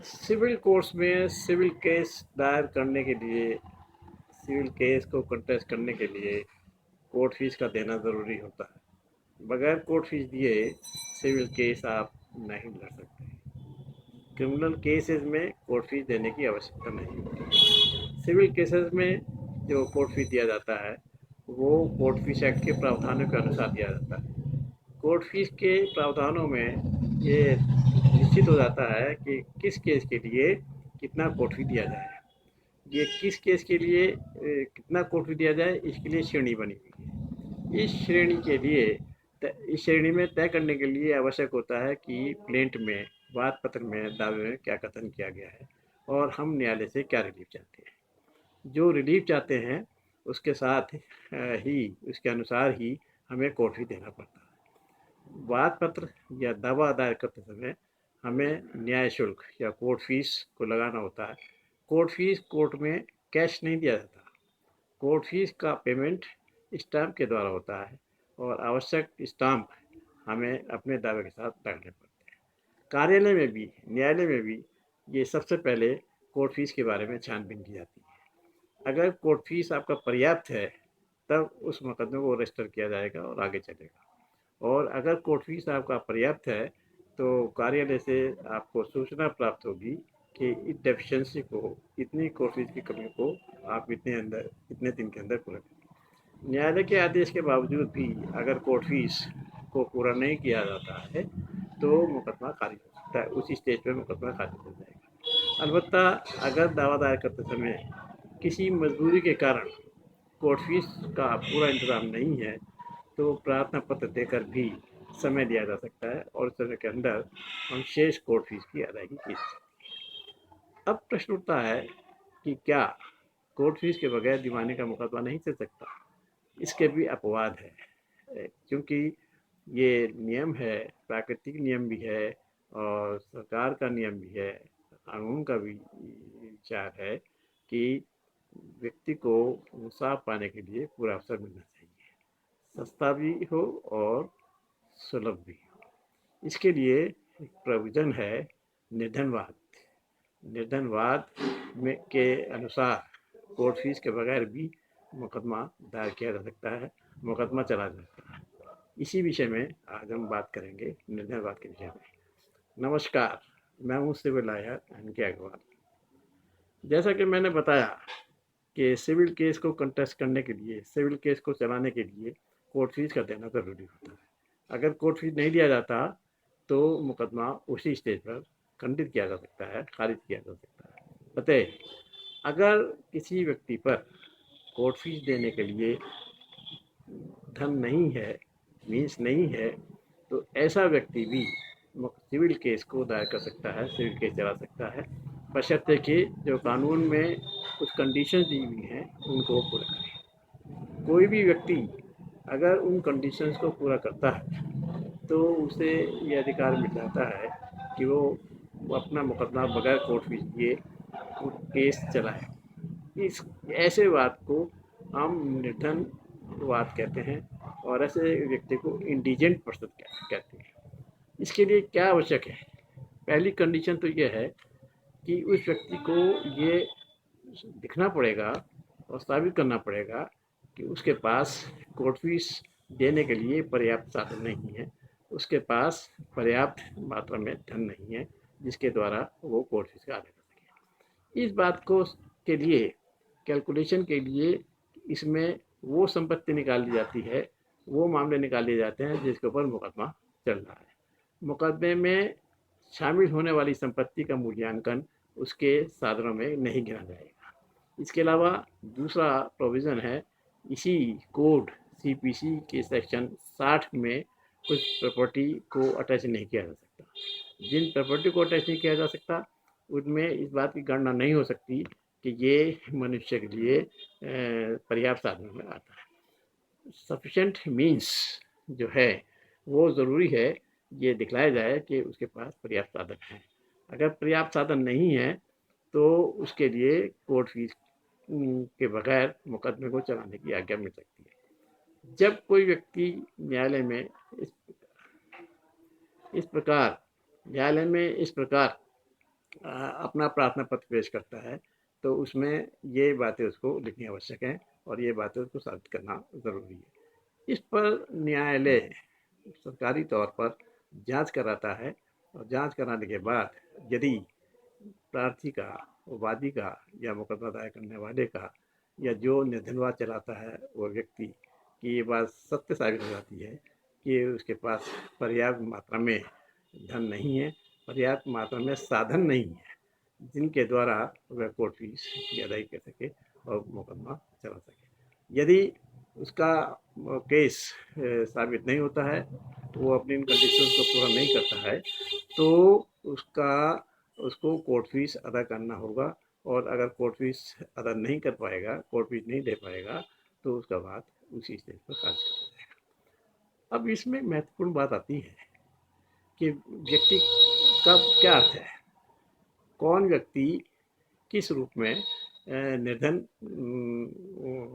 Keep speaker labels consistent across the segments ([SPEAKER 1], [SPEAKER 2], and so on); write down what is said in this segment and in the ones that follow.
[SPEAKER 1] Civil courts में civil case दायर करने के लिए, सिविल केस को कंटेस्ट करने के लिए कोर्ट फीस का देना ज़रूरी होता है। बगैर कोर्ट फीस दिए सिविल केस आप नहीं लड़ सकते। क्रिमिनल केसेस में कोर्ट फीस देने की आवश्यकता नहीं होती। सिविल केसेस में जो कोर्ट फीस दिया जाता है वो कोर्ट फीस एक्ट के प्रावधानों के अनुसार दिया जाता है। कोर्ट फीस के प्रावधानों में ये निश्चित हो जाता है कि किस केस के लिए कितना कोर्ट फी दिया जाए। ये किस केस के लिए कितना कोर्ट फी दिया जाए, इसके लिए श्रेणी बनी हुई है। इस श्रेणी में तय करने के लिए आवश्यक होता है कि प्लेंट में, वाद पत्र में, दावे में क्या कथन किया गया है और हम न्यायालय से क्या रिलीफ चाहते हैं। जो रिलीफ चाहते हैं उसके साथ ही, उसके अनुसार ही हमें कोर्ट फी देना पड़ता है। वाद पत्र या दावा दायर करते समय हमें न्याय शुल्क या कोर्ट फीस को लगाना होता है। कोर्ट फीस कोर्ट में कैश नहीं दिया जाता। कोर्ट फीस का पेमेंट स्टाम्प के द्वारा होता है और आवश्यक स्टाम्प हमें अपने दावे के साथ लगाने पड़ते हैं। कार्यालय में भी, न्यायालय में भी ये सबसे पहले कोर्ट फीस के बारे में छानबीन की जाती है। अगर कोर्ट फीस आपका पर्याप्त है तब उस मुकदमे को रजिस्टर किया जाएगा और आगे चलेगा। और अगर कोर्ट फीस आपका पर्याप्त है तो कार्यालय से आपको सूचना प्राप्त होगी कि इस डेफिशिएंसी को, इतनी कोर्ट फीस की कमी को आप इतने दिन के अंदर पूरा करें। न्यायालय के आदेश के बावजूद भी अगर कोर्ट फीस को पूरा नहीं किया जाता है तो मुकदमा खारिज हो सकता है। उसी स्टेज पर मुकदमा खारिज हो जाएगा। अलबत्ता अगर दावा दायर करते समय किसी मजबूरी के कारण कोर्ट फीस का पूरा इंतजाम नहीं है तो प्रार्थना पत्र देकर भी समय दिया जा सकता है और समय के अंदर हम शेष कोर्ट फीस की अदायगी की जा सकती है। अब प्रश्न उठता है कि क्या कोर्ट फीस के बगैर दीवानी का मुकदमा नहीं चल सकता। इसके भी अपवाद है, क्योंकि ये नियम है, प्राकृतिक नियम भी है और सरकार का नियम भी है, कानून का भी विचार है कि व्यक्ति को इंसाफ पाने के लिए पूरा अवसर मिलना चाहिए, सस्ता भी हो और सुलभ भी हो। इसके लिए एक प्रोविज़न है निर्धनवाद। निर्धनवाद में के अनुसार कोर्ट फीस के बगैर भी मुकदमा दायर किया जा सकता है, मुकदमा चला जा सकता है। इसी विषय में आज हम बात करेंगे, निर्धनवाद के विषय में। नमस्कार, मैं हूँ सिविल लॉयर एन.के. अग्रवाल। जैसा कि मैंने बताया कि सिविल केस को कंटेस्ट करने के लिए, सिविल केस को चलाने के लिए कोर्ट फीस का देना ज़रूरी होता है। अगर कोर्ट फीस नहीं दिया जाता तो मुकदमा उसी स्टेज पर खंडित किया जा सकता है, खारिज किया जा सकता है। अतः अगर किसी व्यक्ति पर कोर्ट फीस देने के लिए धन नहीं है, मीन्स नहीं है, तो ऐसा व्यक्ति भी सिविल केस को दायर कर सकता है, सिविल केस चला सकता है, बशर्ते कि जो कानून में कुछ कंडीशन दी हुई हैं उनको पूरा करें। कोई भी व्यक्ति अगर उन कंडीशंस को पूरा करता है तो उसे ये अधिकार मिल जाता है कि वो अपना मुकदमा बगैर कोर्ट फीस दिए केस चलाए। इस ऐसे वाद को हम निर्धनवाद कहते हैं और ऐसे व्यक्ति को इंडिजेंट पर्सन कहते हैं। इसके लिए क्या आवश्यक है? पहली कंडीशन तो ये है कि उस व्यक्ति को ये दिखना पड़ेगा और साबित करना पड़ेगा कि उसके पास कोर्ट फीस देने के लिए पर्याप्त साधन नहीं है, उसके पास पर्याप्त मात्रा में धन नहीं है जिसके द्वारा वो कोर्ट फीस का अदा कर सके। इस बात को के लिए, कैलकुलेशन के लिए, इसमें वो संपत्ति निकाल ली जाती है, वो मामले निकाल लिए जाते हैं जिसके ऊपर मुकदमा चल रहा है। मुकदमे में शामिल होने वाली संपत्ति का मूल्यांकन उसके साधनों में नहीं गिना जाएगा। इसके अलावा दूसरा प्रोविज़न है, इसी कोड सीपीसी के सेक्शन 60 में कुछ प्रॉपर्टी को अटैच नहीं किया जा सकता। जिन प्रॉपर्टी को अटैच नहीं किया जा सकता उनमें इस बात की गणना नहीं हो सकती कि ये मनुष्य के लिए पर्याप्त साधन में आता है। सफिशेंट मीन्स जो है वो ज़रूरी है, ये दिखलाया जाए कि उसके पास पर्याप्त साधन है। अगर पर्याप्त साधन नहीं है तो उसके लिए कोर्ट फीस के बगैर मुकदमे को चलाने की आज्ञा मिल सकती है। जब कोई व्यक्ति न्यायालय में इस प्रकार न्यायालय में इस प्रकार अपना प्रार्थना पत्र पेश करता है, तो उसमें ये बातें उसको लिखनी आवश्यक है और ये बातें उसको साबित करना ज़रूरी है। इस पर न्यायालय सरकारी तौर पर जांच कराता है और जांच कराने के बाद यदि प्रार्थी का, वादी का या मुकदमा दायर करने वाले का या जो निर्धनवाद चलाता है वो व्यक्ति की ये बात सत्य साबित हो जाती है कि उसके पास पर्याप्त मात्रा में धन नहीं है, पर्याप्त मात्रा में साधन नहीं है जिनके द्वारा वह कोर्ट फीस की अदायगी कर सके और मुकदमा चला सके। यदि उसका केस साबित नहीं होता है, वो अपनी इन कंडीशंस को पूरा नहीं करता है, तो उसका उसको कोर्ट फीस अदा करना होगा और अगर कोर्ट फीस अदा नहीं कर पाएगा, कोर्ट फीस नहीं दे पाएगा, तो उसका बात उसी स्टेज पर खारिज कर दिया जाएगा। अब इसमें महत्वपूर्ण बात आती है कि व्यक्ति का क्या अर्थ है, कौन व्यक्ति किस रूप में निर्धन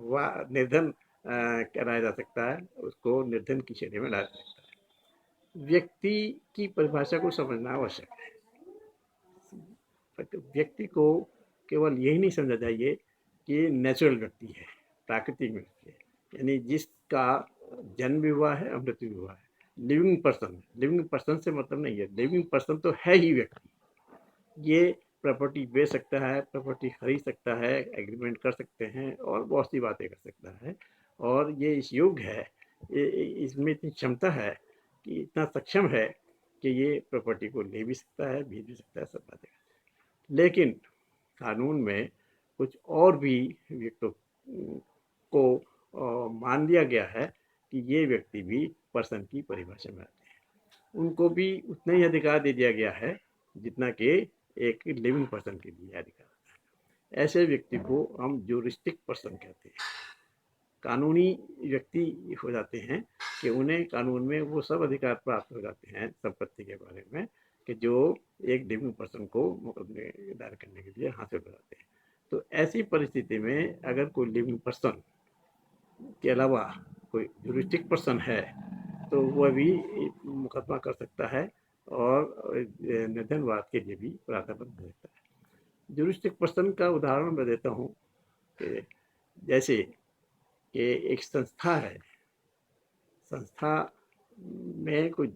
[SPEAKER 1] व निर्धन कराया जा सकता है, उसको निर्धन की श्रेणी में लाया जा सकता है। व्यक्ति की परिभाषा को समझना आवश्यक है। व्यक्ति को केवल यही नहीं समझा जाइए कि नेचुरल व्यक्ति है, प्राकृतिक व्यक्ति है, यानी जिसका जन्म भी हुआ है और मृत्यु भी हुआ है, लिविंग पर्सन। लिविंग पर्सन से मतलब नहीं है, लिविंग पर्सन तो है ही व्यक्ति। ये प्रॉपर्टी बेच सकता है, प्रॉपर्टी खरीद सकता है, एग्रीमेंट कर सकते हैं और बहुत सी बातें कर सकता है और ये इस योग्य है, इसमें इतनी क्षमता है कि इतना सक्षम है कि ये प्रॉपर्टी को ले भी सकता है, बेच भी सकता है, सब बातें। लेकिन कानून में कुछ और भी व्यक्तियों को मान लिया गया है कि ये व्यक्ति भी पर्सन की परिभाषा में आते हैं। उनको भी उतना ही अधिकार दे दिया गया है जितना कि एक लिविंग पर्सन के लिए अधिकार होता है। ऐसे व्यक्ति को हम ज्यूरिस्टिक पर्सन कहते हैं। कानूनी व्यक्ति हो जाते हैं कि उन्हें कानून में वो सब अधिकार प्राप्त हो जाते हैं संपत्ति के बारे में कि जो एक लिविंग पर्सन को मुकदमे दायर करने के लिए हासिल हो जाते हैं। तो ऐसी परिस्थिति में अगर कोई लिविंग पर्सन के अलावा कोई ज्यूरिस्टिक पर्सन है तो वह भी मुकदमा कर सकता है और निर्धनवाद के लिए भी प्रावधान कर सकता है। ज्यूरिस्टिक पर्सन का उदाहरण मैं देता हूँ कि जैसे कि एक संस्था है, संस्था में कोई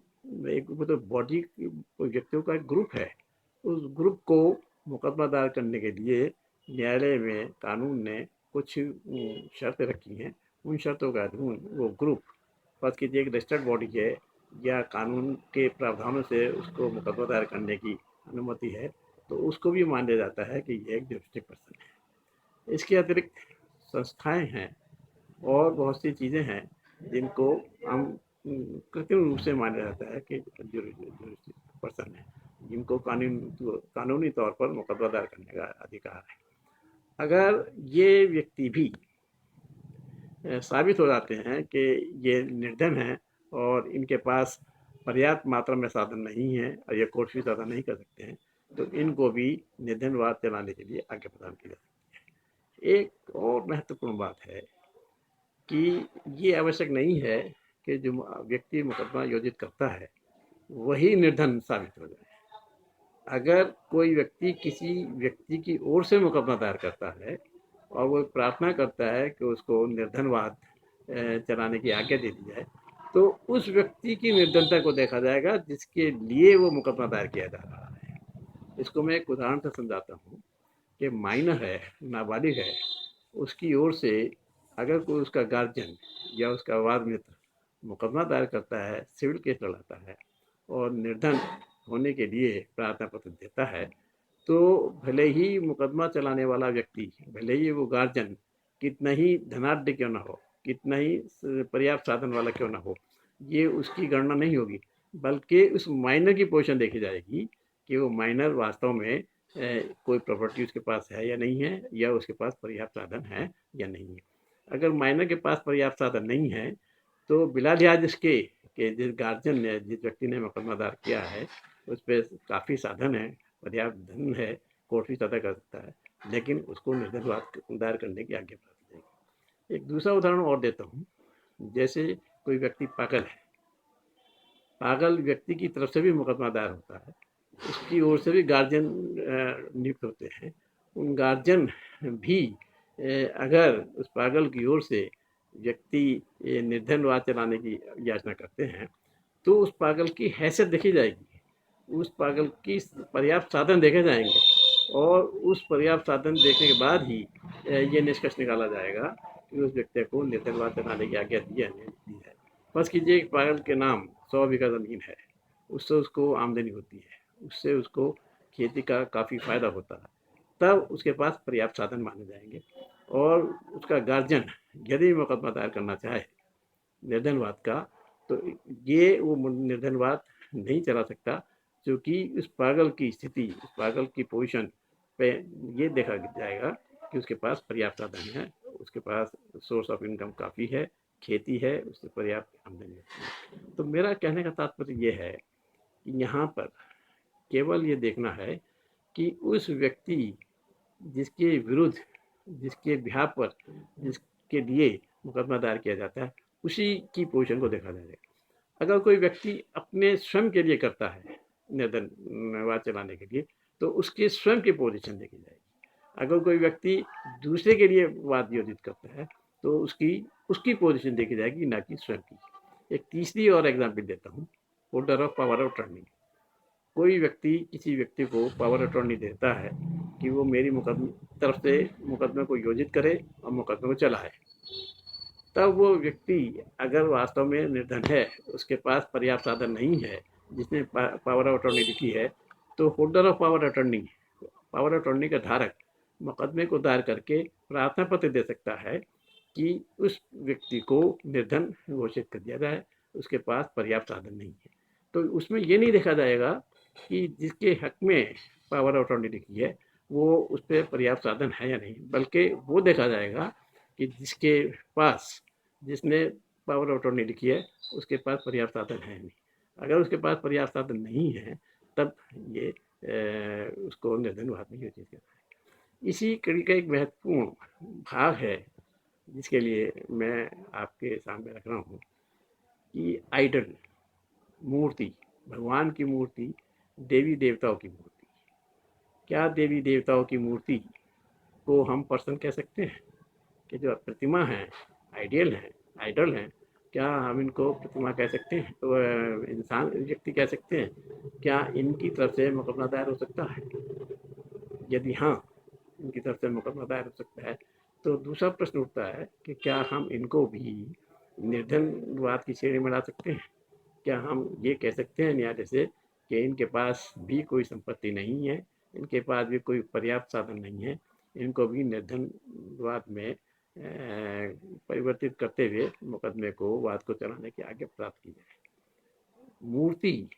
[SPEAKER 1] एक मतलब बॉडी कोई व्यक्तियों का एक ग्रुप है, उस ग्रुप को मुकदमा दायर करने के लिए न्यायालय में कानून ने कुछ शर्त रखी हैं। उन शर्तों के अधीन वो ग्रुप फर्ज कीजिए एक रजिस्टर्ड बॉडी है या कानून के प्रावधानों से उसको मुकदमा दायर करने की अनुमति है, तो उसको भी मान लिया जाता है कि ये एक ज्यूरिस्टिक पर्सन है। इसके अतिरिक्त संस्थाएं हैं और बहुत सी चीज़ें हैं जिनको हम कृत्रिम रूप से माना जाता है कि ज्यूरिस्टिक पर्सन है, जिनको कानूनी तौर पर मुकदमा दायर करने का अधिकार है। अगर ये व्यक्ति भी साबित हो जाते हैं कि ये निर्धन हैं और इनके पास पर्याप्त मात्रा में साधन नहीं है और ये कोर्ट फीस अदा नहीं कर सकते हैं, तो इनको भी निर्धनवाद चलाने के लिए आज्ञा प्रदान की जा सकती है। एक और महत्वपूर्ण बात है कि ये आवश्यक नहीं है कि जो व्यक्ति मुकदमा योजित करता है वही निर्धन साबित हो जाए। अगर कोई व्यक्ति किसी व्यक्ति की ओर से मुकदमा दायर करता है और वो प्रार्थना करता है कि उसको निर्धनवाद चलाने की आज्ञा दे दी जाए, तो उस व्यक्ति की निर्धनता को देखा जाएगा जिसके लिए वो मुकदमा दायर किया जा रहा है। इसको मैं एक उदाहरण से समझाता हूँ कि माइनर है, नाबालिग है, उसकी ओर से अगर कोई उसका गार्जियन या उसका वाद मित्र मुकदमा दायर करता है, सिविल केस लड़ाता है और निर्धन होने के लिए प्रार्थना पत्र देता है, तो भले ही मुकदमा चलाने वाला व्यक्ति, भले ही वो गार्जियन कितना ही धनाढ्य क्यों ना हो, कितना ही पर्याप्त साधन वाला क्यों ना हो, ये उसकी गणना नहीं होगी, बल्कि उस माइनर की पोजीशन देखी जाएगी कि वो माइनर वास्तव में कोई प्रॉपर्टी उसके पास है या नहीं है, या उसके पास पर्याप्त साधन है या नहीं है। अगर माइनर के पास पर्याप्त साधन नहीं है तो बिला लिहाज इसके कि जिस गार्जियन ने, जिस व्यक्ति ने मुकदमा दायर किया है उस पर काफ़ी साधन है, पर्याप्त धन है, कोर्ट फीस अदा कर सकता है, लेकिन उसको निर्धनवाद दायर करने की आज्ञा प्राप्त जाएगी। एक दूसरा उदाहरण और देता हूँ। जैसे कोई व्यक्ति पागल है, पागल व्यक्ति की तरफ से भी मुकदमा दायर होता है उसकी ओर से भी गार्जियन नियुक्त होते हैं। उन गार्जियन भी अगर उस पागल की ओर से व्यक्ति निर्धन वाद चलाने की याचना करते हैं, तो उस पागल की हैसियत देखी जाएगी, उस पागल की पर्याप्त साधन देखे जाएंगे, और उस पर्याप्त साधन देखने के बाद ही ये निष्कर्ष निकाला जाएगा कि उस व्यक्ति को निर्धन वाद चलाने की आज्ञा दी है, नहीं दी है। फर्ज कीजिए एक पागल के नाम 100 बीघा ज़मीन है, उससे उसको आमदनी होती है, उससे उसको खेती का काफ़ी फ़ायदा होता है, तब उसके पास पर्याप्त साधन माने जाएंगे। और उसका गार्जियन यदि मुकदमा दायर करना चाहे निर्धनवाद का, तो ये वो निर्धनवाद नहीं चला सकता, क्योंकि उस पागल की स्थिति, उस पागल की पोजीशन पे ये देखा जाएगा कि उसके पास पर्याप्त साधन है, उसके पास सोर्स ऑफ इनकम काफ़ी है, खेती है, उससे पर्याप्त आमदनी है। तो मेरा कहने का तात्पर्य ये है कि यहाँ पर केवल ये देखना है कि उस व्यक्ति जिसके विरुद्ध, जिसके बिहाफ पर, जिसके लिए मुकदमा दायर किया जाता है, उसी की पोजीशन को देखा जाएगा। अगर कोई व्यक्ति अपने स्वयं के लिए करता है निर्धनवाद चलाने के लिए, तो उसकी स्वयं की पोजीशन देखी जाएगी। अगर कोई व्यक्ति दूसरे के लिए वाद योजित करता है, तो उसकी उसकी पोजीशन देखी जाएगी, ना कि स्वयं की। एक तीसरी और एग्जाम्पल देता हूँ, holder of power of attorney. कोई व्यक्ति किसी व्यक्ति को पावर अटॉर्नी देता है कि वो मेरी तरफ से मुकदमे को योजित करे और मुकदमे को चलाए, तब वो व्यक्ति अगर वास्तव में निर्धन है, उसके पास पर्याप्त साधन नहीं है, जिसने पावर ऑफ अटॉर्नी लिखी है, तो holder of power of attorney का धारक मुकदमे को दायर करके प्रार्थना पत्र दे सकता है कि उस व्यक्ति को निर्धन घोषित कर दिया जाए, उसके पास पर्याप्त साधन नहीं है। तो उसमें ये नहीं देखा जाएगा कि जिसके हक में पावर ऑफ अटॉर्नी लिखी है वो उस पर पर्याप्त साधन है या नहीं, बल्कि वो देखा जाएगा कि जिसके पास, जिसने पावर ऑफ अटॉर्नी लिखी है, उसके पास पर्याप्त साधन है नहीं। अगर उसके पास पर्याप्त साधन नहीं है, तब ये उसको निर्धनवाद में योजित करता है। इसी कड़ी का एक महत्वपूर्ण भाग है जिसके लिए मैं आपके सामने रख रहा हूँ कि आइडल, मूर्ति, भगवान की मूर्ति, देवी देवताओं की मूर्ति। क्या देवी देवताओं की मूर्ति को हम पर्सन कह सकते हैं? कि जो प्रतिमा है, आइडियल है, आइडल है, क्या हम इनको प्रतिमा कह सकते हैं? तो इंसान, व्यक्ति कह सकते हैं? क्या इनकी तरफ से मुकदमा दायर हो सकता है? यदि हाँ, इनकी तरफ से मुकदमा दायर हो सकता है, तो दूसरा प्रश्न उठता है कि क्या हम इनको भी निर्धनवाद की श्रेणी में ला सकते हैं? क्या हम ये कह सकते हैं न्यायालय से कि इनके पास भी कोई संपत्ति नहीं है, इनके पास भी कोई पर्याप्त साधन नहीं है, इनको भी निर्धनवाद में परिवर्तित करते हुए मुकदमे को, वाद को चलाने की आज्ञा प्राप्त की जाए? मूर्ति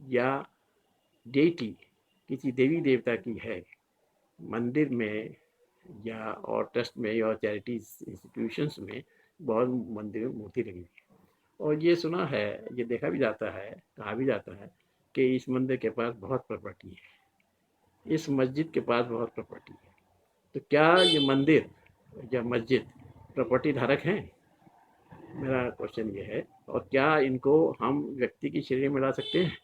[SPEAKER 1] या डेटी किसी देवी देवता की है, मंदिर में या और ट्रस्ट में या चैरिटीज इंस्टीट्यूशंस में बहुत मंदिर में मूर्ति लगी हुई है, और ये सुना है, ये देखा भी जाता है, कहा भी जाता है कि इस मंदिर के पास बहुत प्रॉपर्टी है, इस मस्जिद के पास बहुत प्रॉपर्टी है। तो क्या ये मंदिर या मस्जिद प्रॉपर्टी धारक हैं? मेरा क्वेश्चन ये है। और क्या इनको हम व्यक्ति की श्रेणी में ला सकते हैं?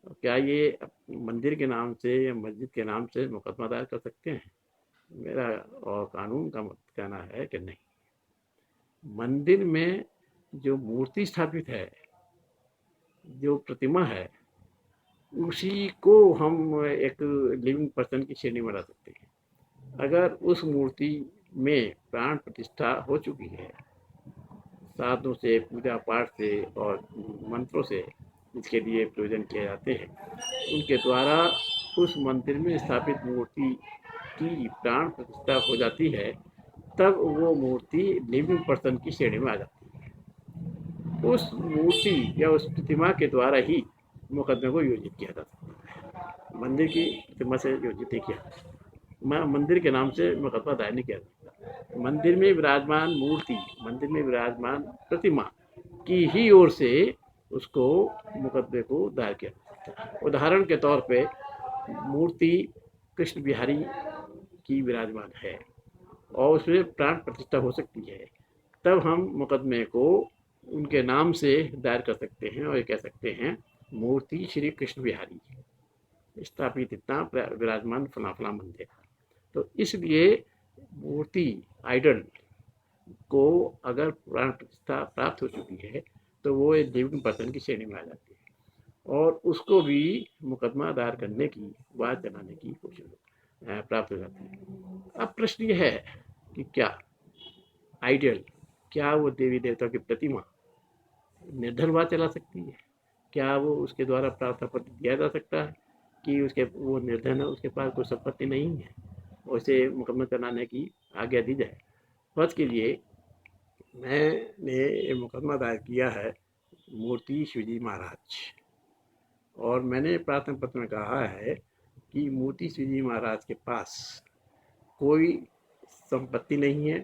[SPEAKER 1] और क्या ये मंदिर के नाम से या मस्जिद के नाम से मुकदमा दायर कर सकते हैं? मेरा और कानून का मत कहना है कि नहीं। मंदिर में जो मूर्ति स्थापित है, जो प्रतिमा है, उसी को हम एक लिविंग पर्सन की श्रेणी में ला सकते हैं। अगर उस मूर्ति में प्राण प्रतिष्ठा हो चुकी है, साधनों से, पूजा पाठ से और मंत्रों से इसके लिए प्रयोजन किए जाते हैं, उनके द्वारा उस मंदिर में स्थापित मूर्ति की प्राण प्रतिष्ठा हो जाती है, तब वो मूर्ति लिविंग पर्सन की श्रेणी में आ जाती है। उस मूर्ति या उस प्रतिमा के द्वारा ही मुकदमे को योजित किया जा सकता है। मंदिर की प्रतिमा से योजित नहीं किया, मंदिर के नाम से मुकदमा दायर नहीं किया जाता। मंदिर में विराजमान मूर्ति, मंदिर में विराजमान प्रतिमा की ही ओर से उसको मुकदमे को दायर किया जा सकता है। उदाहरण के तौर पे मूर्ति कृष्ण बिहारी की विराजमान है और उसमें प्राण प्रतिष्ठा हो सकती है, तब हम मुकदमे को उनके नाम से दायर कर सकते हैं और ये कह सकते हैं मूर्ति श्री कृष्ण बिहारी। स्थापित इतना विराजमान फला फला मंदिर। तो इसलिए मूर्ति आइडल को अगर पुराण प्रतिष्ठा प्राप्त हो चुकी है तो वो एक लिविंग पर्सन की श्रेणी में आ जाती है और उसको भी मुकदमा दायर करने की, बात जलाने की कोशिश प्राप्त हो जाती है। अब प्रश्न ये है कि क्या आइडियल, क्या वो देवी देवता की प्रतिमा निर्धन बात चला सकती है? क्या वो उसके द्वारा प्रार्थना पत्र दिया जा सकता है कि उसके वो निर्धन है, उसके पास कोई संपत्ति नहीं है, उसे मुकम्मल चलाने की आज्ञा दी जाए? फर्ज के लिए मैंने मुकदमा दायर किया है मूर्ति शिवजी महाराज, और मैंने प्रार्थना पत्र में कहा है कि मूर्ति शिवजी महाराज के पास कोई संपत्ति नहीं है,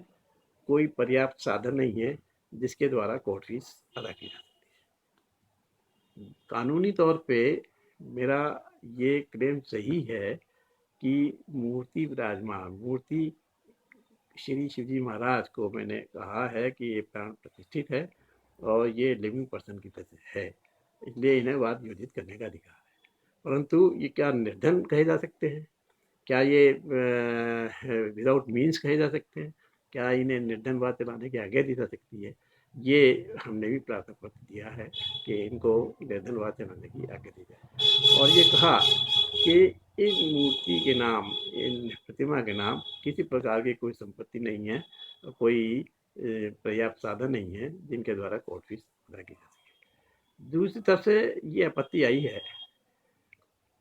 [SPEAKER 1] कोई पर्याप्त साधन नहीं है जिसके द्वारा कोर्ट फीस अदा की जा सकती है। कानूनी तौर पे मेरा ये क्लेम सही है कि मूर्ति विराजमान, मूर्ति श्री शिवजी महाराज को मैंने कहा है कि ये प्राण प्रतिष्ठित है और ये लिविंग पर्सन की तरह है, इसलिए इन्हें वाद विवादित करने का अधिकार है। परंतु ये क्या निर्धन कहे जा सकते हैं? क्या ये विदाउट मीन्स कहे जा सकते हैं? क्या इन्हें निर्धन बात चलाने की आज्ञा दी जा सकती है? ये हमने भी प्रार्थना पत्र दिया है कि इनको निर्धन बात चलाने की आज्ञा दी जाए, और ये कहा कि इन मूर्ति के नाम, इन प्रतिमा के नाम किसी प्रकार की कोई संपत्ति नहीं है, कोई पर्याप्त साधन नहीं है जिनके द्वारा कोर्ट फीस अदा की जा सके। दूसरी तरफ से ये आपत्ति आई है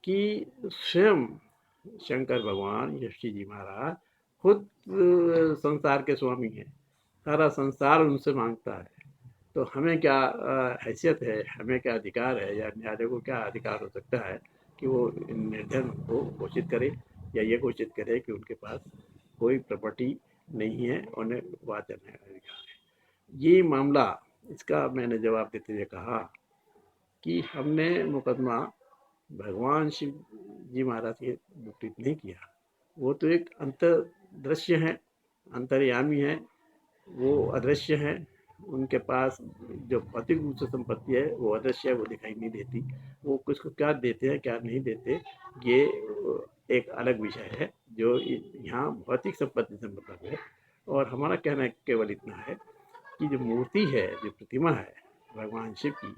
[SPEAKER 1] कि स्वयं शंकर भगवान यक्षी जी महाराज खुद संसार के स्वामी हैं, सारा संसार उनसे मांगता है, तो हमें क्या हैसियत है, हमें क्या अधिकार है, या न्यायालय को क्या अधिकार हो सकता है कि वो निर्धन को घोषित करे या ये घोषित करे कि उनके पास कोई प्रॉपर्टी नहीं है, उन्हें बात करने का अधिकार है। ये मामला, इसका मैंने जवाब देते हुए कहा कि हमने मुकदमा भगवान शिव जी महाराज के विपरीत नहीं किया। वो तो एक अंतर्दृश्य है, अंतर्यामी है, वो अदृश्य है, उनके पास जो भौतिक रूप से संपत्ति है वो अदृश्य है, वो दिखाई नहीं देती। वो किसको क्या देते हैं क्या नहीं देते ये एक अलग विषय है जो यहाँ भौतिक संपत्ति से मतलब है। और हमारा कहना केवल इतना है कि जो मूर्ति है, जो प्रतिमा है भगवान शिव की,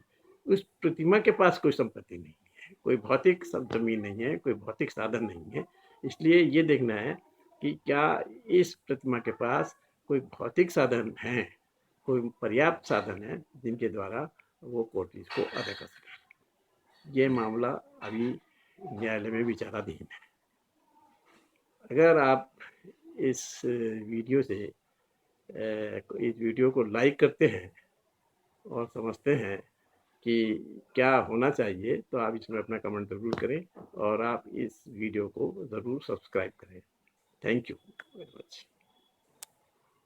[SPEAKER 1] उस प्रतिमा के पास कोई संपत्ति नहीं है, कोई भौतिक जमीन नहीं है, कोई भौतिक साधन नहीं है। इसलिए ये देखना है कि क्या इस प्रतिमा के पास कोई भौतिक साधन है, कोई पर्याप्त साधन है जिनके द्वारा वो कोर्ट फीस को अदा कर सके। ये मामला अभी न्यायालय में विचाराधीन है। अगर आप इस वीडियो से इस वीडियो को लाइक करते हैं और समझते हैं कि क्या होना चाहिए, तो आप इसमें अपना कमेंट ज़रूर करें और आप इस वीडियो को ज़रूर सब्सक्राइब करें। Thank you very much.